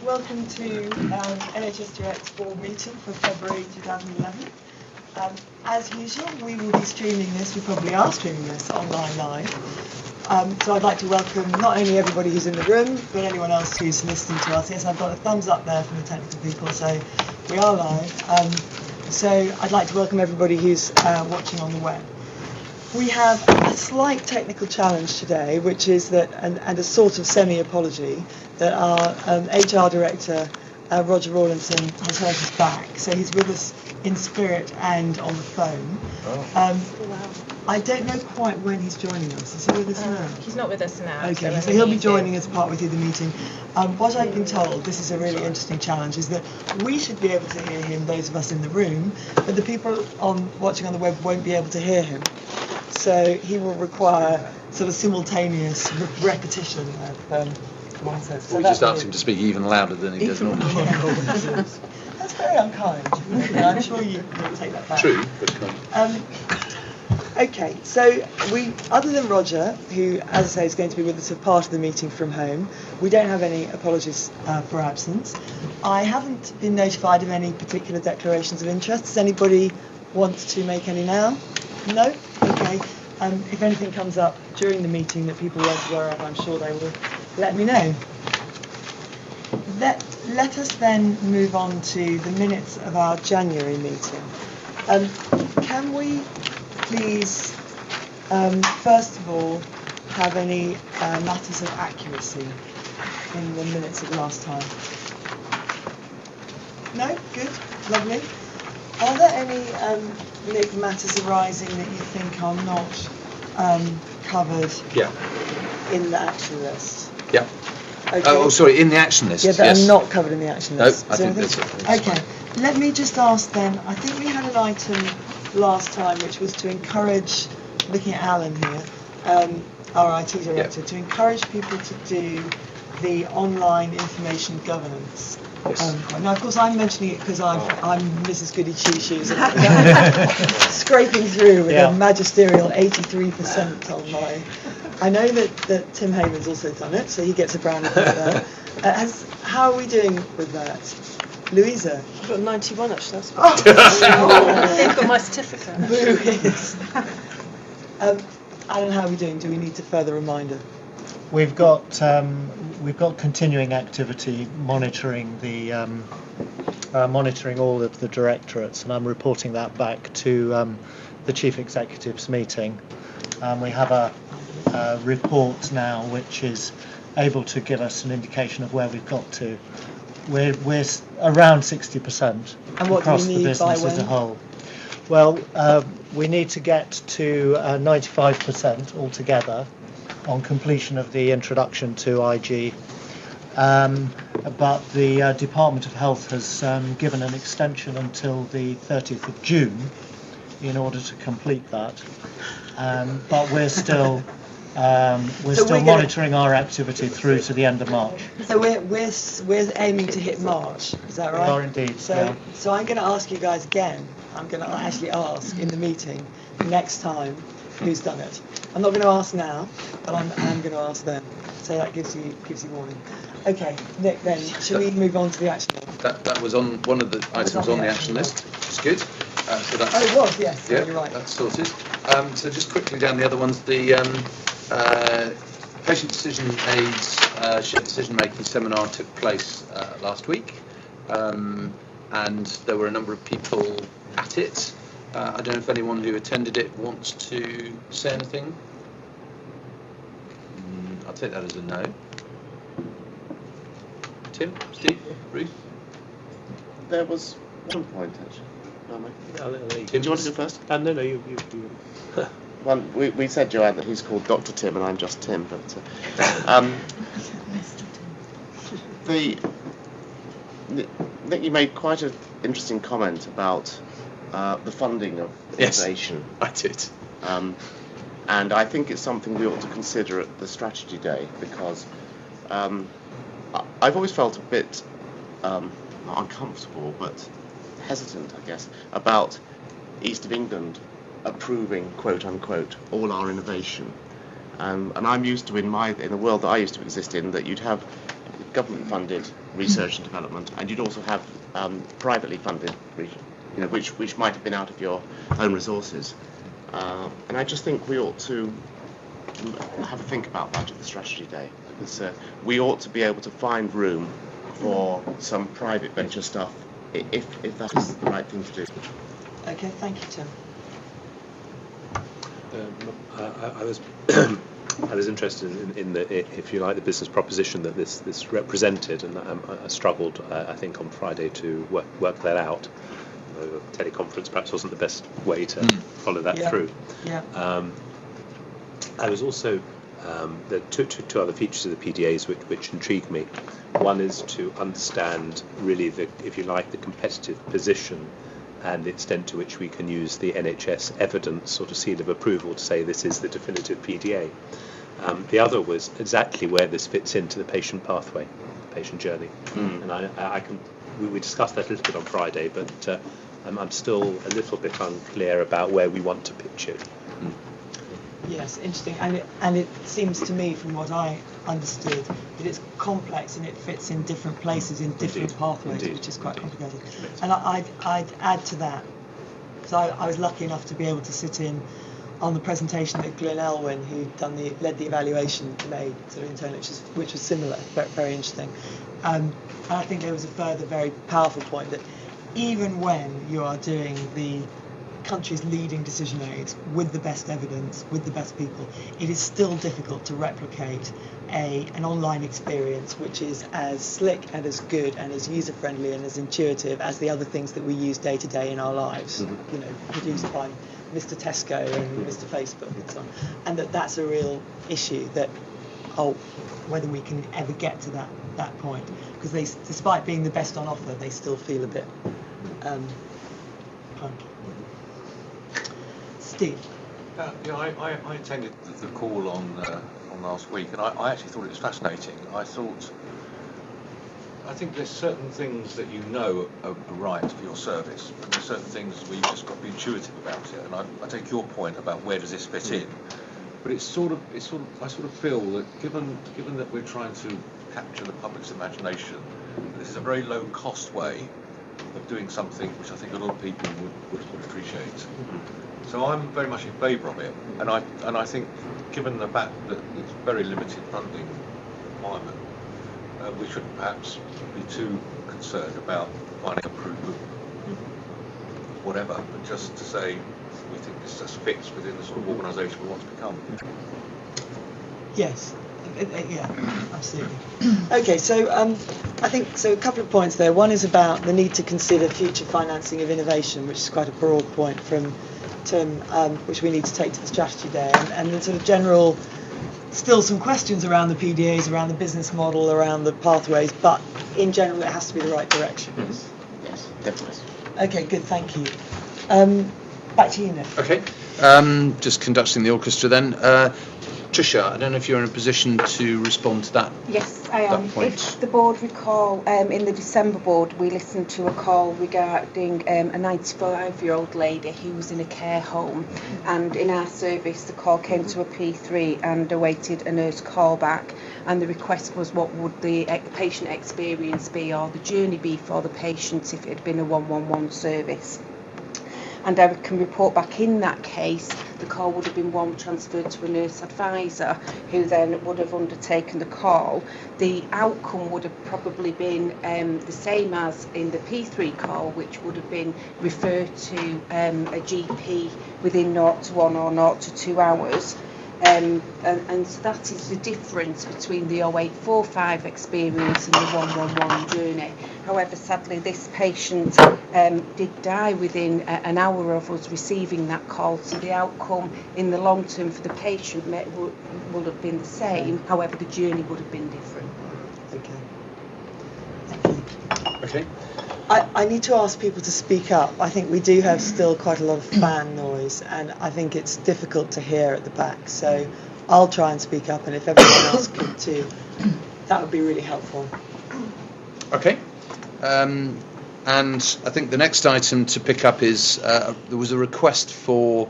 welcome to NHS Direct's board meeting for February 2011. As usual, we will be streaming this, we probably are streaming this online live. So I'd like to welcome not only everybody who's in the room, but anyone else who's listening to us. Yes, I've got a thumbs up there from the technical people, so we are live. So I'd like to welcome everybody who's watching on the web. We have a slight technical challenge today, which is that, and a sort of semi-apology, that our HR director, Roger Rawlinson, has hurt his back. So he's with us in spirit and on the phone. I don't know quite when he's joining us. Is he with us now? He's not with us now. Okay, so he'll be joining us partway through the meeting. What I've been told, this is a really interesting challenge, is that we should be able to hear him, those of us in the room, but the people watching on the web won't be able to hear him. So he will require sort of simultaneous repetition of what he says. So we just asked him to speak even louder than he does normally. That's very unkind. I'm sure you'll take that back. True, but kind. Okay, so other than Roger, who, as I say, is going to be with us for part of the meeting from home, we don't have any apologies for absence. I haven't been notified of any particular declarations of interest. Does anybody want to make any now? No? Okay. If anything comes up during the meeting that people weren't aware of, I'm sure they will let me know. Let us then move on to the minutes of our January meeting. Can we please, first of all, have any matters of accuracy in the minutes of last time? No? Good? Lovely. Are there any matters arising that you think are not covered in the action list? Yeah. Okay. Sorry, in the action list. Yeah, that are not covered in the action list. No, I think that's okay. Let me just ask then, I think we had an item last time which was to encourage, looking at Alan here, our IT director, to encourage people to do the online information governance. Yes. Now, of course, I'm mentioning it because I'm Mrs. Goody Two Shoes, scraping through with a magisterial 83% on my. I know that Tim Hayman's also done it, so he gets a brownie for that. How are we doing with that? Louisa? I've got 91 actually. That's I've got my certificate. Boo is. Alan, how are we doing? Do we need a further reminder? We've got continuing activity monitoring the monitoring all of the directorates, and I'm reporting that back to the chief executive's meeting. We have a report now which is able to give us an indication of where we've got to. We're around 60% across the business as a whole. Well, we need to get to 95% altogether on completion of the introduction to IG. But the Department of Health has given an extension until the 30th of June in order to complete that. But we're still monitoring our activity through to the end of March. So we're aiming to hit March, is that right? We are indeed. So I'm going to ask you guys again. I'm going to actually ask in the meeting next time who's done it. I'm not going to ask now, but I'm going to ask then. So that gives you warning. Okay, Nick. Then shall we move on to the action list? That was on one of the items on the action list, which is good. So that's, it was, yes. Yeah, you're right. That's sorted. So just quickly down the other ones, the patient decision aids shared decision making seminar took place last week, and there were a number of people at it. I don't know if anyone who attended it wants to say anything. I'll take that as a no. Tim, Steve, Ruth? There was one point actually. Tim, do you want to go first? No, you. Well, we said, Joanne, that he's called Dr. Tim and I'm just Tim, but Nick, you made quite an interesting comment about the funding of innovation. Yes, I did. And I think it's something we ought to consider at the strategy day, because I've always felt a bit not uncomfortable, but hesitant, I guess, about East of England approving, quote unquote, all our innovation. And I'm used to, in the world that I used to exist in, that you'd have government funded research and development, and you'd also have privately funded, which might have been out of your own resources. And I just think we ought to have a think about that at the strategy day, because we ought to be able to find room for some private venture stuff if that is the right thing to do. Okay, thank you, Tim. I was interested in the, if you like, the business proposition that this represented, and I struggled, I think, on Friday to work that out. A teleconference perhaps wasn't the best way to follow that through. Yeah. I was also there are two other features of the PDAs which intrigue me. One is to understand really if you like, the competitive position and the extent to which we can use the NHS evidence sort of seal of approval to say this is the definitive PDA. The other was exactly where this fits into the patient pathway, patient journey. And we discussed that a little bit on Friday, but I'm still a little bit unclear about where we want to pitch it. Yes, interesting. And it seems to me, from what I understood, that it's complex and it fits in different places, in different pathways, which is quite complicated. And I'd add to that, because I was lucky enough to be able to sit in on the presentation that Glenn Elwyn, who led the evaluation, made sort of internally, which was similar, very, very interesting. And I think there was a further very powerful point that even when you are doing the country's leading decision aids with the best evidence, with the best people, it is still difficult to replicate an online experience which is as slick and as good and as user friendly and as intuitive as the other things that we use day to day in our lives, produced by Mr. Tesco and Mr. Facebook and so on. And that's a real issue, that whether we can ever get to that point, because they, despite being the best on offer, they still feel a bit punky. Steve. I attended the call on last week, and I actually thought it was fascinating. I think there's certain things that are right for your service, and there's certain things where you've just got to be intuitive about it. And I take your point about where does this fit in, but I sort of feel that given that we're trying to capture the public's imagination, this is a very low cost way of doing something which I think a lot of people would appreciate. So I'm very much in favour of it, and I think, given the fact that it's very limited funding requirement, we shouldn't perhaps be too concerned about finding a proof of whatever, but just to say we think this just fits within the sort of organisation we want to become. Yes. Yeah, absolutely. Okay, so I think a couple of points there. One is about the need to consider future financing of innovation, which is quite a broad point from Tim, which we need to take to the strategy day, and the sort of general, still some questions around the PDAs, around the business model, around the pathways, but in general it has to be the right direction. Yes, definitely. Okay, good, thank you. Back to you, Nick. Okay, just conducting the orchestra then. Trisha, I don't know if you're in a position to respond to that. Yes, I am. Point. If the board recall, in the December board, we listened to a call regarding a 95-year-old lady who was in a care home, and in our service the call came to a P3 and awaited a nurse call back, and the request was what would the patient experience be, or the journey be for the patient if it had been a 111 service. And I can report back in that case, the call would have been one transferred to a nurse advisor who then would have undertaken the call. The outcome would have probably been the same as in the P3 call, which would have been referred to a GP within 0 to 1 or 0 to 2 hours. And so that is the difference between the 0845 experience and the 111 journey. However, sadly, this patient did die within an hour of us receiving that call, so the outcome in the long term for the patient would have been the same. However, the journey would have been different. Okay. Thank you. Okay. I need to ask people to speak up. I think we do have still quite a lot of fan noise, and I think it's difficult to hear at the back. So I'll try and speak up, and if everyone else could too, that would be really helpful. Okay. And I think the next item to pick up is there was a request for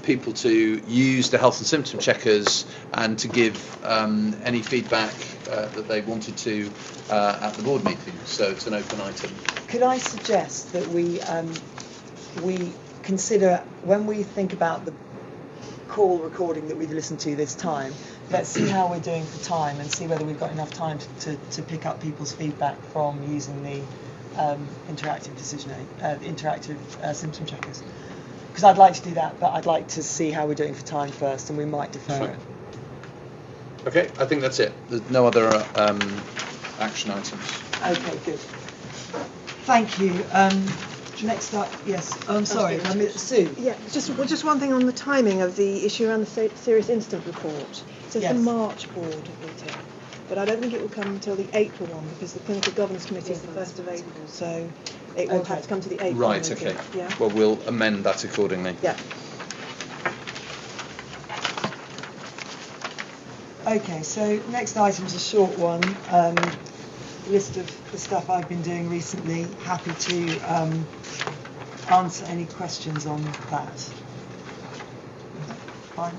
people to use the health and symptom checkers and to give any feedback that they wanted to at the board meeting. So it's an open item. Could I suggest that we consider, when we think about the call recording that we've listened to this time, let's see how we're doing for time and see whether we've got enough time to pick up people's feedback from using the interactive symptom checkers. Because I'd like to do that, but I'd like to see how we're doing for time first, and we might defer it. Okay, I think that's it. There's no other action items. Okay, good. Thank you. Next up, yes. I'm sorry, Sue. Yeah, just one thing on the timing of the issue around the serious incident report. So it's Yes. the March board meeting, but I don't think it will come until the April one because the Clinical Governance Committee is the 1st of April, so it will have to come to the April Right, meeting. okay. Yeah. Well, we'll amend that accordingly. Yeah. Okay, so next item is a short one. List of the stuff I've been doing recently. Happy to answer any questions on that. Fine.